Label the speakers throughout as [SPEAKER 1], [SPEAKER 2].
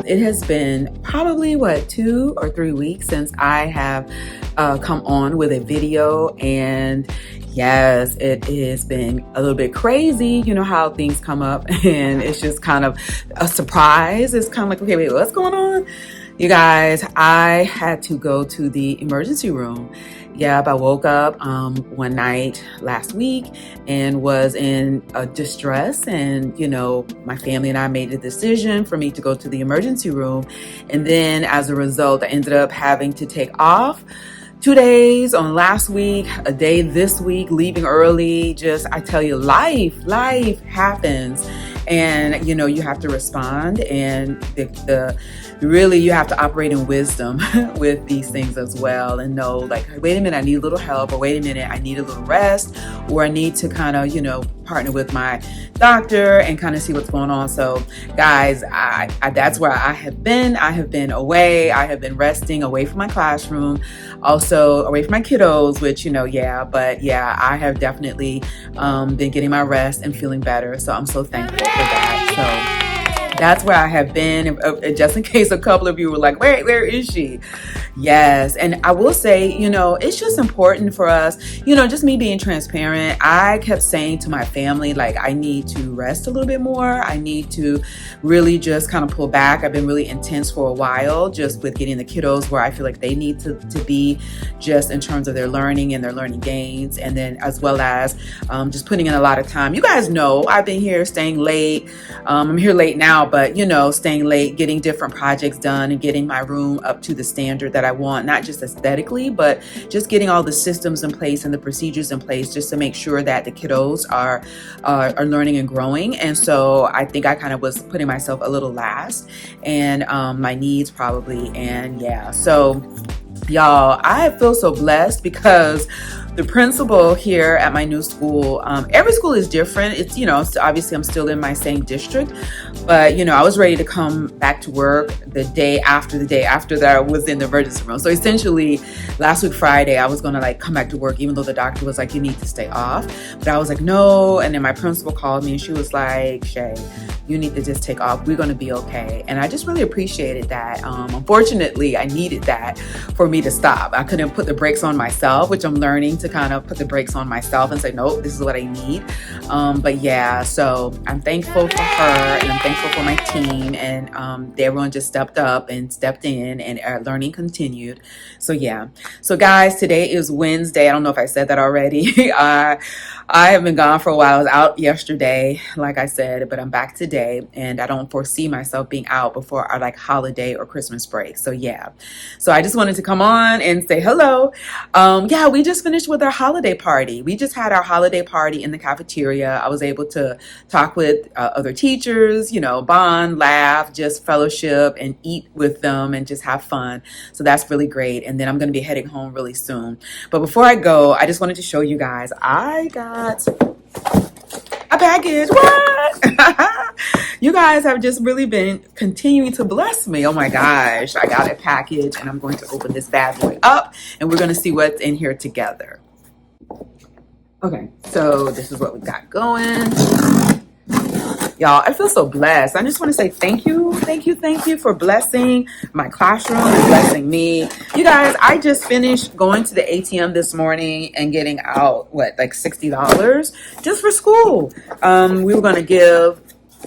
[SPEAKER 1] It has been probably 2 or 3 weeks since I have come on with a video, and yes, it has been a little bit crazy. You know how things come up and it's just kind of a surprise. It's kind of like, okay, wait, what's going on? You guys, I had to go to the emergency room. I woke up one night last week and was in distress, and my family and I made a decision for me to go to the emergency room, and then as a result I ended up having to take off 2 days on last week, a day this week, leaving early. Just, I tell you, life happens, and you have to respond, and really you have to operate in wisdom with these things as well, and know, like, wait a minute, I need a little help, or wait a minute, I need a little rest, or I need to kind of partner with my doctor and kind of see what's going on. So guys, I that's where I have been. I have been away. I have been resting away from my classroom, also away from my kiddos, which I have definitely been getting my rest and feeling better. So I'm so thankful for that. So that's where I have been. Just in case a couple of you were like, where is she? Yes. And I will say, it's just important for us, just me being transparent. I kept saying to my family, like, I need to rest a little bit more. I need to really just kind of pull back. I've been really intense for a while, just with getting the kiddos where I feel like they need to be, just in terms of their learning and their learning gains. And then as well as just putting in a lot of time. You guys know I've been here staying late. I'm here late now, but staying late, getting different projects done, and getting my room up to the standard that I want, not just aesthetically, but just getting all the systems in place and the procedures in place, just to make sure that the kiddos are learning and growing. And so I think I kind of was putting myself a little last, and my needs probably. And so y'all, I feel so blessed because the principal here at my new school, every school is different. It's, obviously I'm still in my same district, but, I was ready to come back to work the day after that I was in the emergency room. So essentially last week, Friday, I was going to come back to work, even though the doctor was like, you need to stay off. But I was like, no. And then my principal called me and she was like, Shay, you need to just take off. We're going to be okay. And I just really appreciated that. Unfortunately, I needed that for me to stop. I couldn't put the brakes on myself, which I'm learning to kind of put the brakes on myself and say, nope, this is what I need. So I'm thankful for her, and I'm thankful for my team, and everyone just stepped up and stepped in, and our learning continued. So guys, today is Wednesday. I don't know if I said that already. I have been gone for a while. I was out yesterday, like I said, but I'm back today, and I don't foresee myself being out before our holiday or Christmas break. So I just wanted to come on and say hello. We just finished with our holiday party. We just had our holiday party in the cafeteria. I was able to talk with other teachers, bond, laugh, just fellowship, and eat with them and just have fun. So that's really great. And then I'm going to be heading home really soon. But before I go, I just wanted to show you guys, I got a package. What? You guys have just really been continuing to bless me. Oh my gosh, I got a package, and I'm going to open this bad boy up, and we're going to see what's in here together. Okay, so this is what we got going. Y'all, I feel so blessed. I just want to say thank you for blessing my classroom and blessing me. You guys, I just finished going to the ATM this morning and getting out, $60 just for school. We were going to give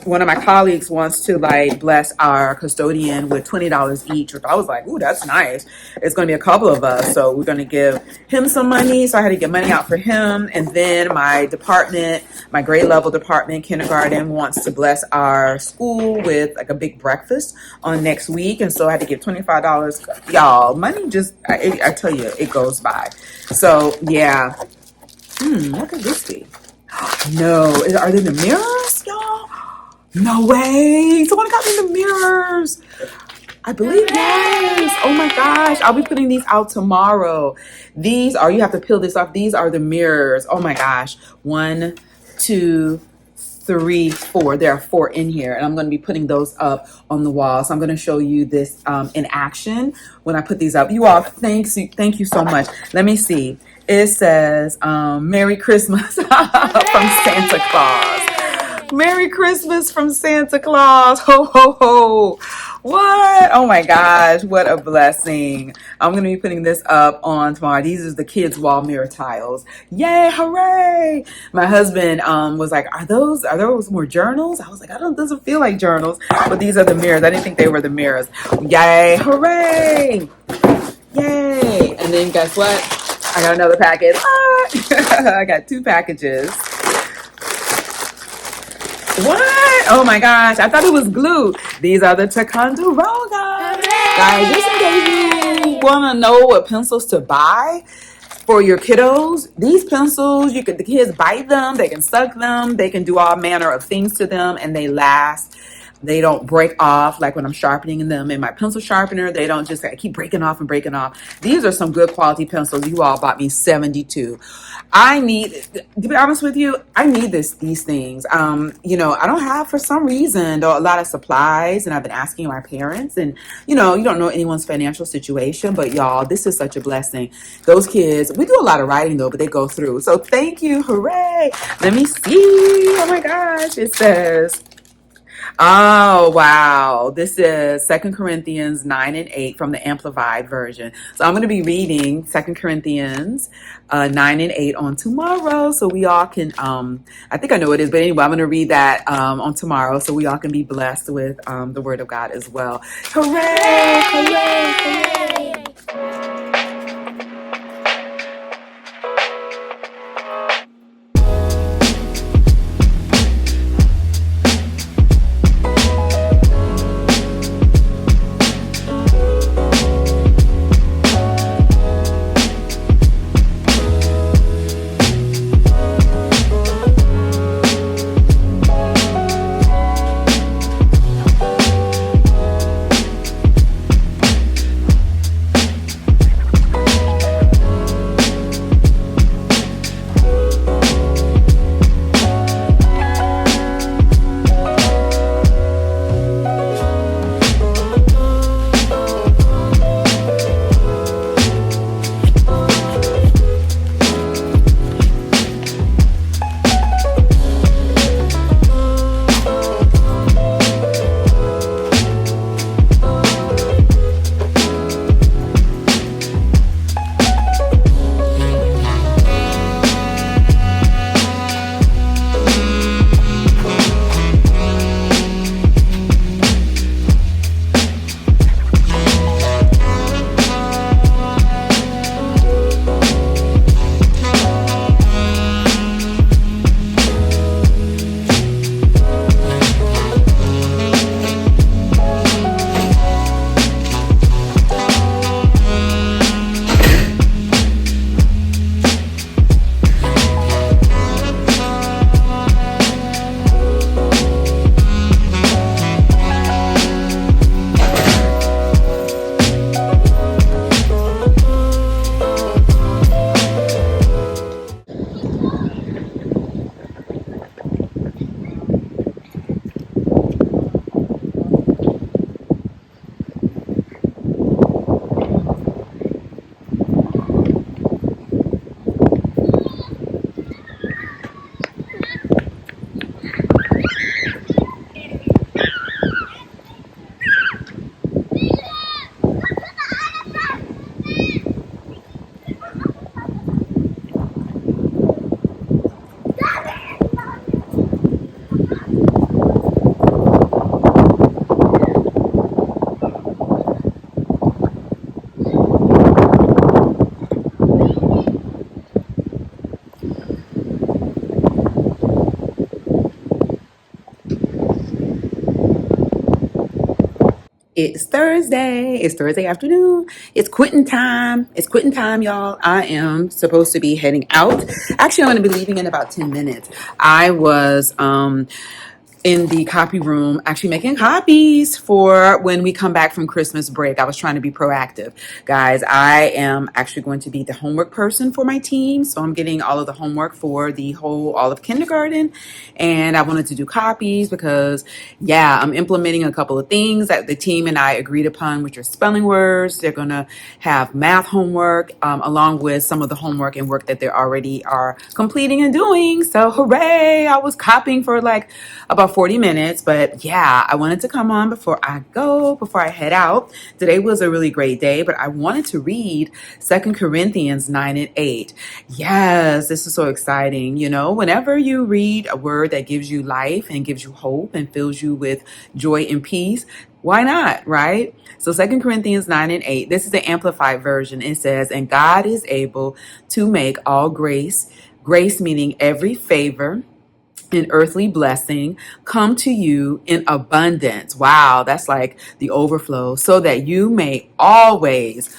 [SPEAKER 1] one of my colleagues wants to like bless our custodian with $20 each, which I was like, ooh, that's nice. It's going to be a couple of us, so we're going to give him some money. So I had to get money out for him. And then my department, my grade level department, kindergarten, wants to bless our school with like a big breakfast on next week. And so I had to give $25. Y'all, money just, I tell you, it goes by. So yeah. What could this be? No, are they the mirrors, y'all? No way. Someone got me the mirrors. I believe, yes. Oh my gosh. I'll be putting these out tomorrow. These are, you have to peel this off. These are the mirrors. Oh my gosh. 1, 2, 3, 4. There are 4 in here, and I'm going to be putting those up on the wall. So I'm going to show you this in action when I put these up. You all, thank you so much. Let me see. It says Merry Christmas from Santa Claus. Merry Christmas from Santa Claus. Ho, ho, ho. What? Oh my gosh. What a blessing. I'm going to be putting this up on tomorrow. These are the kids' wall mirror tiles. Yay. Hooray. My husband was like, are those more journals? I was like, doesn't feel like journals, but these are the mirrors. I didn't think they were the mirrors. Yay. Hooray. Yay. And then guess what? I got another package. I got 2 packages. What? Oh my gosh. I thought it was glue. These are the Ticonderoga. Guys, just in case you want to know what pencils to buy for your kiddos, these pencils, the kids bite them, they can suck them, they can do all manner of things to them, and they last. They don't break off like when I'm sharpening them in my pencil sharpener. They don't just keep breaking off and breaking off. These are some good quality pencils. You all bought me 72. I need, to be honest with you, I need these things. I don't have, for some reason, though, a lot of supplies, and I've been asking my parents, and you don't know anyone's financial situation, but y'all, this is such a blessing. Those kids, we do a lot of writing though, but they go through. So thank you. Hooray. Let me see. Oh my gosh. It says, oh, wow. This is 2 Corinthians 9 and 8 from the Amplified version. So I'm going to be reading 2 Corinthians 9 and 8 on tomorrow. So we all can, I think I know what it is, but anyway, I'm going to read that on tomorrow so we all can be blessed with the word of God as well. Hooray! Hooray! Hooray! It's Thursday. It's Thursday afternoon. It's quitting time. It's quitting time, y'all. I am supposed to be heading out. Actually, I'm going to be leaving in about 10 minutes. I was in the copy room actually making copies for when we come back from Christmas break. I was trying to be proactive. Guys, I am actually going to be the homework person for my team. So I'm getting all of the homework for all of kindergarten. And I wanted to do copies because, yeah, I'm implementing a couple of things that the team and I agreed upon, which are spelling words. They're going to have math homework along with some of the homework and work that they already are completing and doing. So hooray, I was copying for like about 40 minutes. But yeah, I wanted to come on before I head out. Today was a really great day, but I wanted to read 2 Corinthians 9 and 8. Yes, this is so exciting. You know, whenever you read a word that gives you life and gives you hope and fills you with joy and peace, why not, right? So 2 Corinthians 9 and 8, this is the Amplified version. It says, and God is able to make all grace meaning every favor, an earthly blessing, come to you in abundance. Wow, that's like the overflow, so that you may always,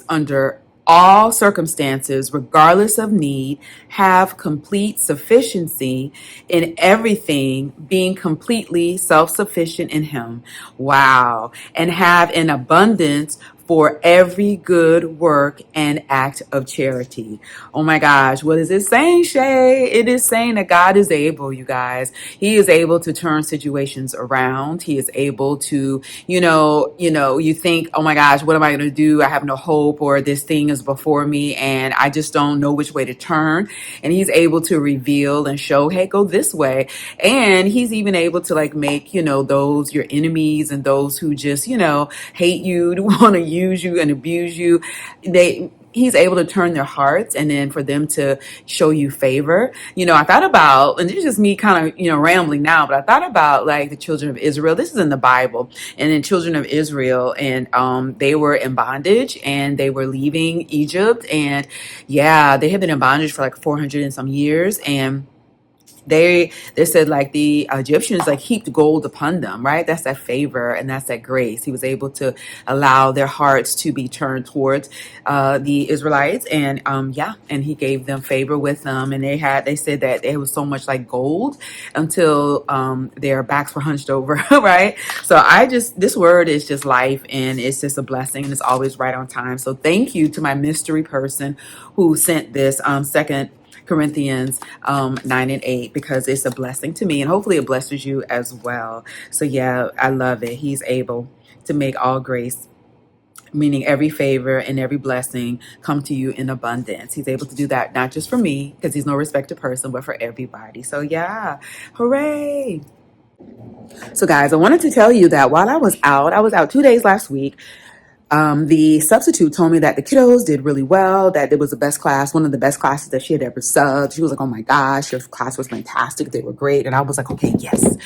[SPEAKER 1] under all circumstances, regardless of need, have complete sufficiency in everything, being completely self-sufficient in Him. Wow. And have an abundance for every good work and act of charity. Oh my gosh, what is it saying, Shay? It is saying that God is able, you guys. He is able to turn situations around. He is able to, you think, oh my gosh, what am I going to do? I have no hope, or this thing is before me and I just don't know which way to turn. And He's able to reveal and show, hey, go this way. And He's even able to like make, those your enemies and those who just, hate you, to want to use you and abuse you. He's able to turn their hearts and then for them to show you favor. I thought about, and it's just me kind of, rambling now, but I thought about like the children of Israel. This is in the Bible, and then children of Israel, and they were in bondage and they were leaving Egypt. And yeah, they had been in bondage for like 400 and some years. And they said like the Egyptians like heaped gold upon them, right? That's that favor and that's that grace. He was able to allow their hearts to be turned towards the Israelites, and and He gave them favor with them. And they said that it was so much like gold until their backs were hunched over, right? So this word is just life, and it's just a blessing, and it's always right on time. So thank you to my mystery person who sent this 2 Corinthians 9 and 8, because it's a blessing to me, and hopefully it blesses you as well. So yeah, I love it. He's able to make all grace, meaning every favor and every blessing, come to you in abundance. He's able to do that, not just for me, because He's no respecter person, but for everybody. So yeah, hooray. So guys, I wanted to tell you that while I was out 2 days last week. The substitute told me that the kiddos did really well, that it was the best class, one of the best classes that she had ever subbed. She was like, oh my gosh, your class was fantastic. They were great. And I was like, okay, yes.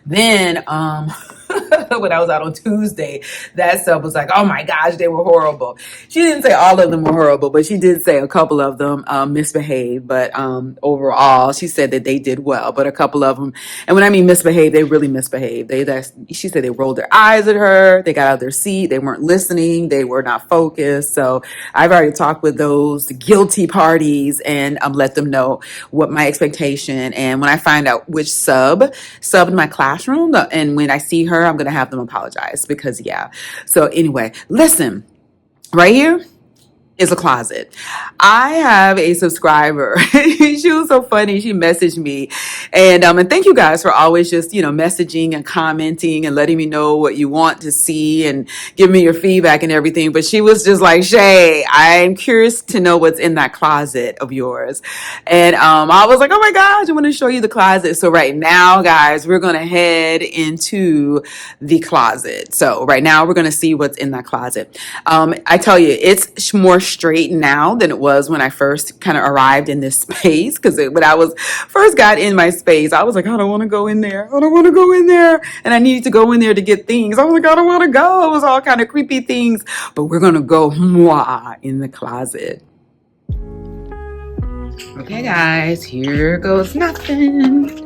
[SPEAKER 1] Then, when I was out on Tuesday, that sub was like, oh my gosh, they were horrible. She didn't say all of them were horrible, but she did say a couple of them misbehaved. But overall, she said that they did well, but a couple of them, and when I mean misbehaved, they really misbehaved. She said they rolled their eyes at her. They got out of their seat. They weren't listening. They were not focused. So I've already talked with those guilty parties and let them know what my expectation. And when I find out which sub in my classroom, and when I see her, I'm going to have them apologize, because yeah. So anyway, listen, right here is a closet. I have a subscriber. She was so funny. She messaged me, and thank you guys for always just, messaging and commenting and letting me know what you want to see and give me your feedback and everything. But she was just like, Shay, I'm curious to know what's in that closet of yours. And I was like, oh my gosh, I want to show you the closet. So right now, guys, we're going to head into the closet. So right now we're going to see what's in that closet. I tell you, it's more straight now than it was when I first kind of arrived in this space, because when I was first got in my space, I was like, I don't want to go in there. I don't want to go in there. And I needed to go in there to get things. I was like, I don't want to go. It was all kind of creepy things, but we're going to go in the closet. Okay, guys, here goes nothing.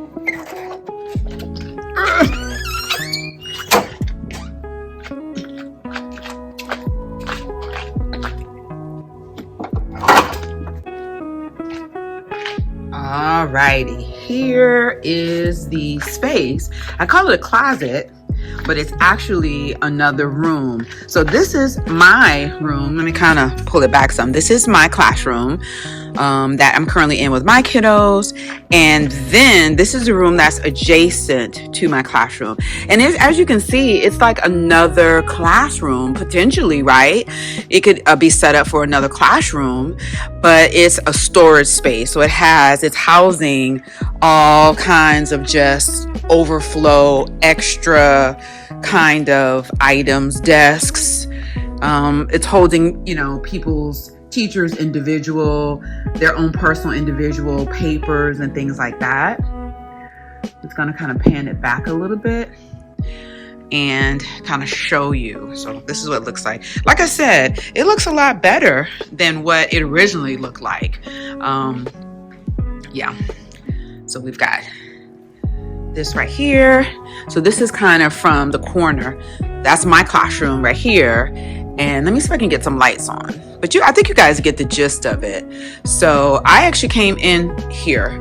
[SPEAKER 1] righty, here is the space. I call it a closet, but it's actually another room. So this is my room. Let me kind of pull it back some. This is my classroom that I'm currently in with my kiddos. And then this is a room that's adjacent to my classroom. And as you can see, it's like another classroom, potentially, right? It could be set up for another classroom, but it's a storage space. So it's housing all kinds of just overflow, extra kind of items, desks. It's holding, teachers' their own personal individual papers and things like that. It's going to kind of pan it back a little bit and kind of show you. So this is what it looks like. Like I said, it looks a lot better than what it originally looked like. Yeah. So we've got this right here. So this is kind of from the corner. That's my classroom right here. And let me see if I can get some lights on. But I think you guys get the gist of it. So I actually came in here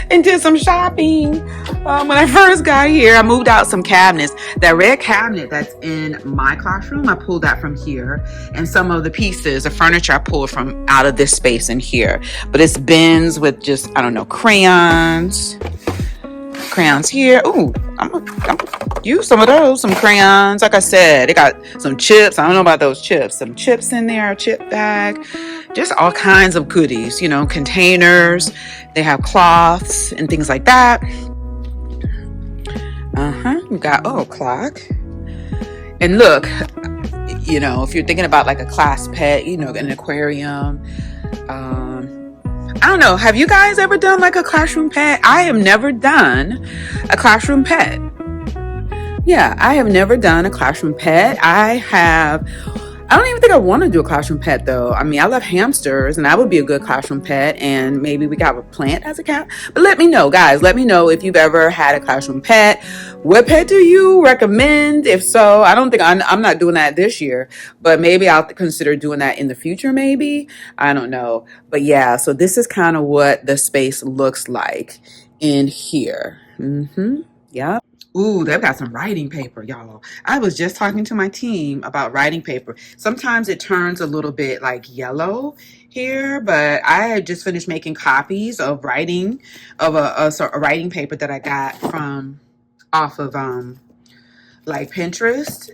[SPEAKER 1] and did some shopping. When I first got here, I moved out some cabinets. That red cabinet that's in my classroom, I pulled that from here. And some of the pieces, the furniture, I pulled from out of this space in here. But it's bins with just, I don't know, crayons here. Ooh, I'm gonna use some of those, some crayons. Like I said, they got some chips. I don't know about those chips. Some chips in there, a chip bag, just all kinds of goodies, containers. They have cloths and things like that. We got, clock. And look, if you're thinking about like a class pet, an aquarium, I don't know. Have you guys ever done like a classroom pet? I have never done a classroom pet. Yeah, I have never done a classroom pet. I don't even think I want to do a classroom pet though. I mean, I love hamsters and that would be a good classroom pet, and maybe we got a plant as a cat. But let me know, guys. Let me know if you've ever had a classroom pet. What pet do you recommend? If so, I don't think I'm not doing that this year, but maybe I'll consider doing that in the future, maybe. I don't know. But yeah, so this is kind of what the space looks like in here. Yeah. Ooh, they've got some writing paper, y'all. I was just talking to my team about writing paper. Sometimes it turns a little bit like yellow here, but I had just finished making copies of writing paper that I got off of like Pinterest.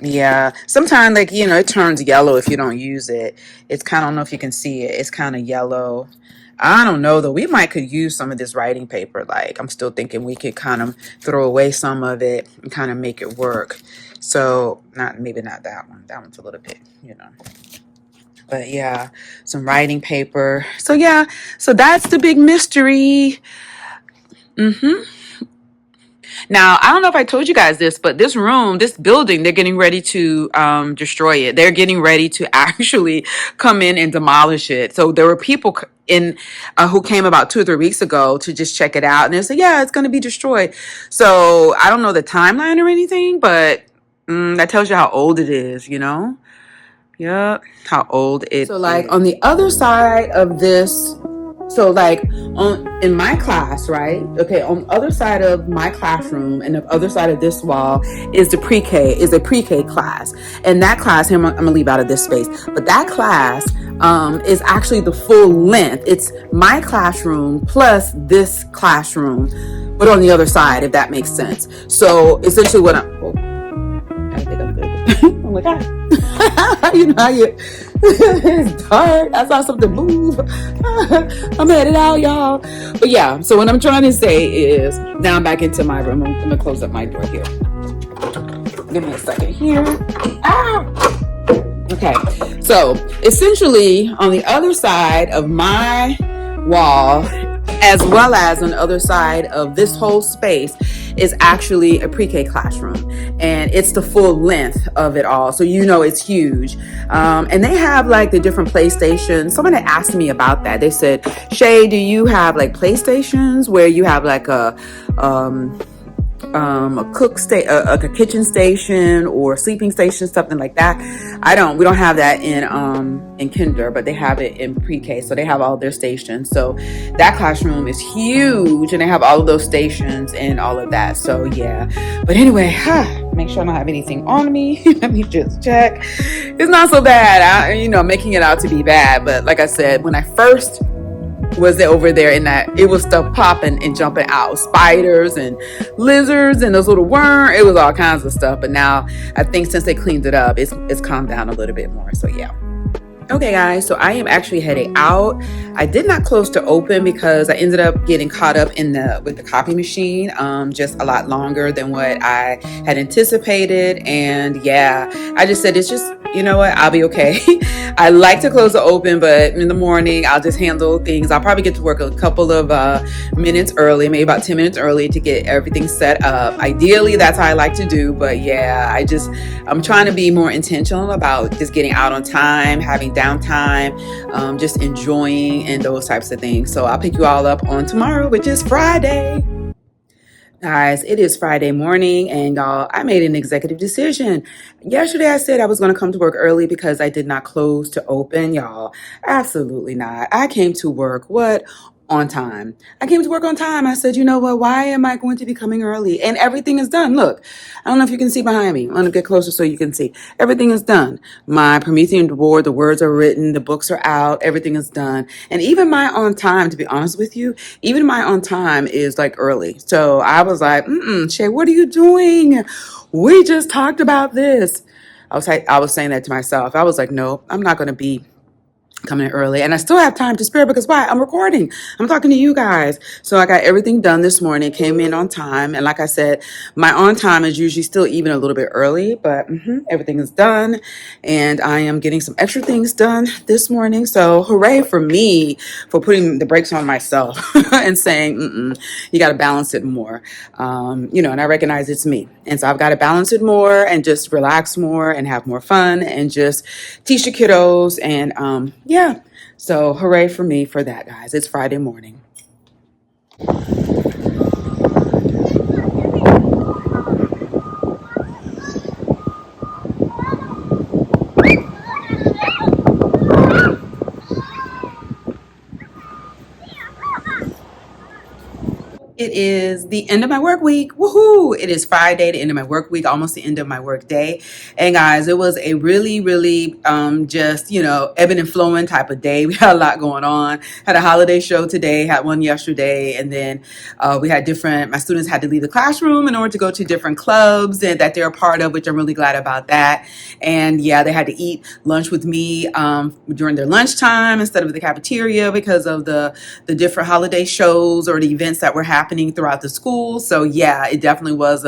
[SPEAKER 1] Yeah, sometimes it turns yellow if you don't use it. It's kind of, I don't know if you can see it. It's kind of yellow. I don't know though. We could use some of this writing paper. Like, I'm still thinking we could kind of throw away some of it and kind of make it work. So maybe not that one. That one's a little bit, But yeah, some writing paper. So yeah, so that's the big mystery. Now, I don't know if I told you guys this, but this building, they're getting ready to destroy it. They're getting ready to actually come in and demolish it. So there were people who came about 2 or 3 weeks ago to just check it out. And they said, yeah, it's going to be destroyed. So I don't know the timeline or anything, but that tells you how old it is, Yep, how old it is. So like on the other side of this, so like in my class, right? Okay, on the other side of my classroom and the other side of this wall is a pre-K class. And that class, I'm gonna leave out of this space, but that class is actually the full length. It's my classroom plus this classroom, but on the other side, if that makes sense. So essentially I think I'm good. Oh my God. You know how it's dark. I saw something move. I'm headed out, y'all. But yeah, so what I'm trying to say is, now I'm back into my room. I'm gonna close up my door here. Give me a second here. Okay, so essentially on the other side of my wall, as well as on the other side of this whole space, is actually a pre-K classroom, and it's the full length of it all. So it's huge. And they have like the different PlayStations. Someone had asked me about that. They said, Shay, do you have like PlayStations where you have like a a kitchen station or sleeping station, something like that. We don't have that in kinder, but they have it in pre-K. So they have all their stations. So that classroom is huge and they have all of those stations and all of that. So yeah, but anyway, make sure I don't have anything on me. Let me just check. It's not so bad. Making it out to be bad. But like I said, when I first was over there in that, it was stuff popping and jumping out, spiders and lizards and those little worms. It was all kinds of stuff. But now I think since they cleaned it up, it's calmed down a little bit more. So yeah. Okay guys, so I am actually heading out. I did not close to open because I ended up getting caught up with the copy machine, just a lot longer than what I had anticipated. And yeah, I just said, it's just, you know what, I'll be okay. I like to close the open, but in the morning, I'll just handle things. I'll probably get to work a couple of minutes early, maybe about 10 minutes early to get everything set up. Ideally, that's how I like to do. But yeah, I'm trying to be more intentional about just getting out on time, having downtime, just enjoying and those types of things. So I'll pick you all up on tomorrow, which is Friday. Guys, it is Friday morning and y'all, I made an executive decision. Yesterday I said I was going to come to work early because I did not close to open. Y'all, absolutely not. I came to work, on time. I came to work on time. I said, you know what? Why am I going to be coming early? And everything is done. Look, I don't know if you can see behind me. I'm going to get closer so you can see. Everything is done. My Promethean board, the words are written, the books are out, everything is done. And even my on time, to be honest with you, even my on time is like early. So I was like, Shay, what are you doing? We just talked about this. I was saying that to myself. I was like, no, I'm not going to be coming in early, and I still have time to spare because why? I'm recording. I'm talking to you guys. So I got everything done this morning, came in on time. And like I said, my on time is usually still even a little bit early, but everything is done. And I am getting some extra things done this morning. So hooray for me for putting the brakes on myself and saying, you got to balance it more. And I recognize it's me. And so I've got to balance it more and just relax more and have more fun and just teach the kiddos. And yeah, so hooray for me for that, guys. It's Friday morning. It is the end of my work week. Woohoo! It is Friday, the end of my work week, almost the end of my work day. And guys, it was a really, really just, ebbing and flowing type of day. We had a lot going on. Had a holiday show today, had one yesterday, and then we had my students had to leave the classroom in order to go to different clubs and that they're a part of, which I'm really glad about that. And yeah, they had to eat lunch with me during their lunchtime instead of the cafeteria because of the different holiday shows or the events that were happening throughout the school. So yeah, it definitely was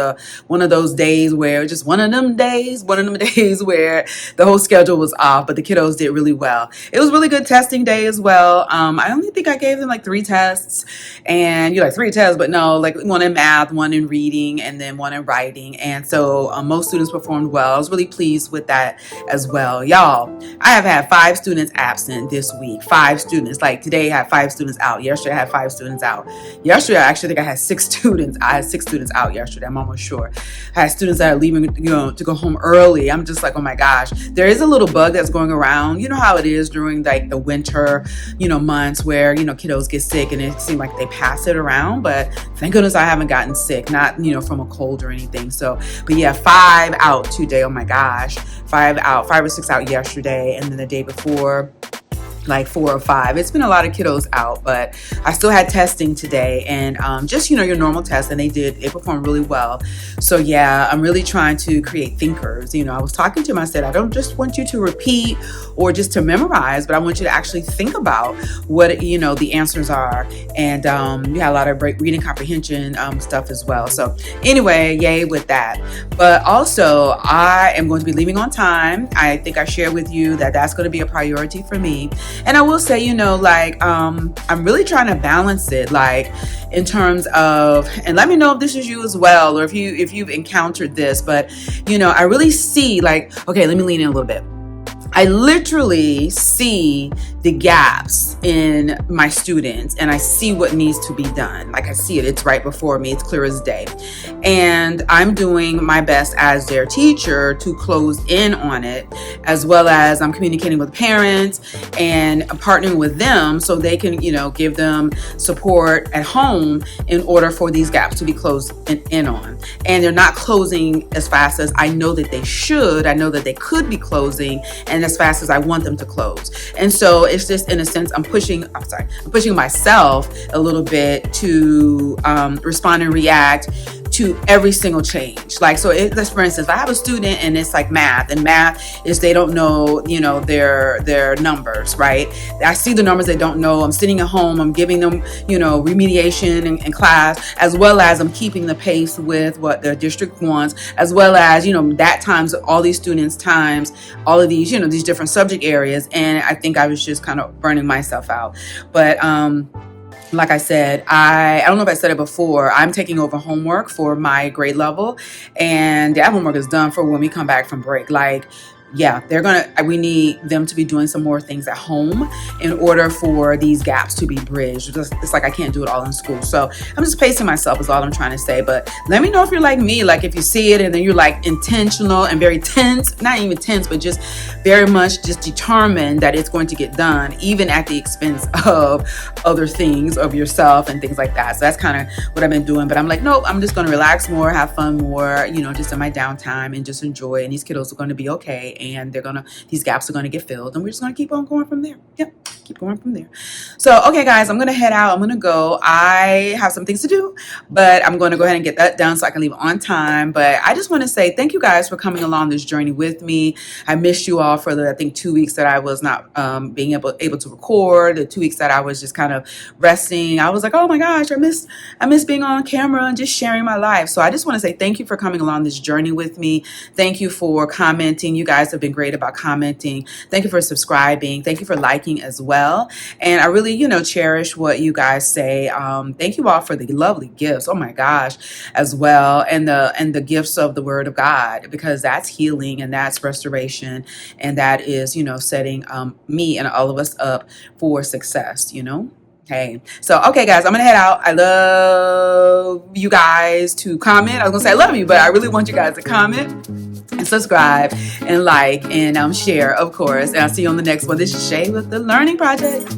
[SPEAKER 1] one of those days where just one of them days where the whole schedule was off, but the kiddos did really well. It was a really good testing day as well. I only think I gave them like 3 tests, and you're like 3 tests, but no, like one in math, one in reading, and then one in writing. And so most students performed well. I was really pleased with that as well. Y'all, I have had 5 students absent this week. 5 students. Like today I had 5 students out. Yesterday I had 5 students out. Yesterday I actually think I had 6 students. I had 6 students out yesterday. I'm almost sure. I had students that are leaving, to go home early. I'm just like, oh my gosh. There is a little bug that's going around. You know how it is during like the winter, months where, kiddos get sick and it seems like they pass it around. But thank goodness I haven't gotten sick, not, from a cold or anything. So, but yeah, 5 out today. Oh my gosh. 5 or 6 out yesterday. And then the day before, like 4 or 5. It's been a lot of kiddos out, but I still had testing today, and just your normal test, and they performed really well. So yeah, I'm really trying to create thinkers. I was talking to them, I said, I don't just want you to repeat or just to memorize, but I want you to actually think about what the answers are. And you had a lot of reading comprehension stuff as well. So anyway, yay with that. But also I am going to be leaving on time. I think I shared with you that that's going to be a priority for me. And I will say, I'm really trying to balance it, like in terms of, and let me know if this is you as well, or if you've encountered this, but I really see like, okay, let me lean in a little bit. I literally see the gaps in my students, and I see what needs to be done. Like I see it, it's right before me, it's clear as day. And I'm doing my best as their teacher to close in on it, as well as I'm communicating with parents and partnering with them so they can, give them support at home in order for these gaps to be closed in on. And they're not closing as fast as I know that they should. I know that they could be closing, and as fast as I want them to close. And so it's just, in a sense, I'm pushing myself a little bit to respond and react to every single change. Like, so let's, for instance, if I have a student and it's like math, and math is they don't know, their numbers, right? I see the numbers they don't know. I'm sitting at home, I'm giving them, remediation in class, as well as I'm keeping the pace with what their district wants, as well as, that times all these students times all of these, these different subject areas. And I think I was just kind of burning myself out. But, like I said, I don't know if I said it before, I'm taking over homework for my grade level, and that homework is done for when we come back from break. Like, yeah, we need them to be doing some more things at home in order for these gaps to be bridged. It's like I can't do it all in school. So I'm just pacing myself is all I'm trying to say. But let me know if you're like me, like if you see it and then you're like intentional and very tense, not even tense, but just very much just determined that it's going to get done, even at the expense of other things, of yourself and things like that. So that's kind of what I've been doing. But I'm like, nope, I'm just going to relax more, have fun more, just in my downtime, and just enjoy. And these kiddos are going to be okay. And these gaps are going to get filled, and we're just going to keep on going from there. Yep, keep going from there. So, okay, guys, I'm going to head out. I'm going to go. I have some things to do, but I'm going to go ahead and get that done so I can leave on time. But I just want to say thank you guys for coming along this journey with me. I missed you all for the, I think, 2 weeks that I was not being able to record, the 2 weeks that I was just kind of resting. I was like, oh my gosh, I miss being on camera and just sharing my life. So I just want to say thank you for coming along this journey with me. Thank you for commenting. You guys have been great about commenting. Thank you for subscribing. Thank you for liking as well. And I really, cherish what you guys say. Thank you all for the lovely gifts. Oh my gosh, as well. And the gifts of the Word of God, because that's healing and that's restoration. And that is, setting me and all of us up for success, Okay. So, okay, guys, I'm going to head out. I love you guys to comment. I was going to say I love you, but I really want you guys to comment and subscribe and like and share, of course. And I'll see you on the next one. This is Shay with The Learning Project.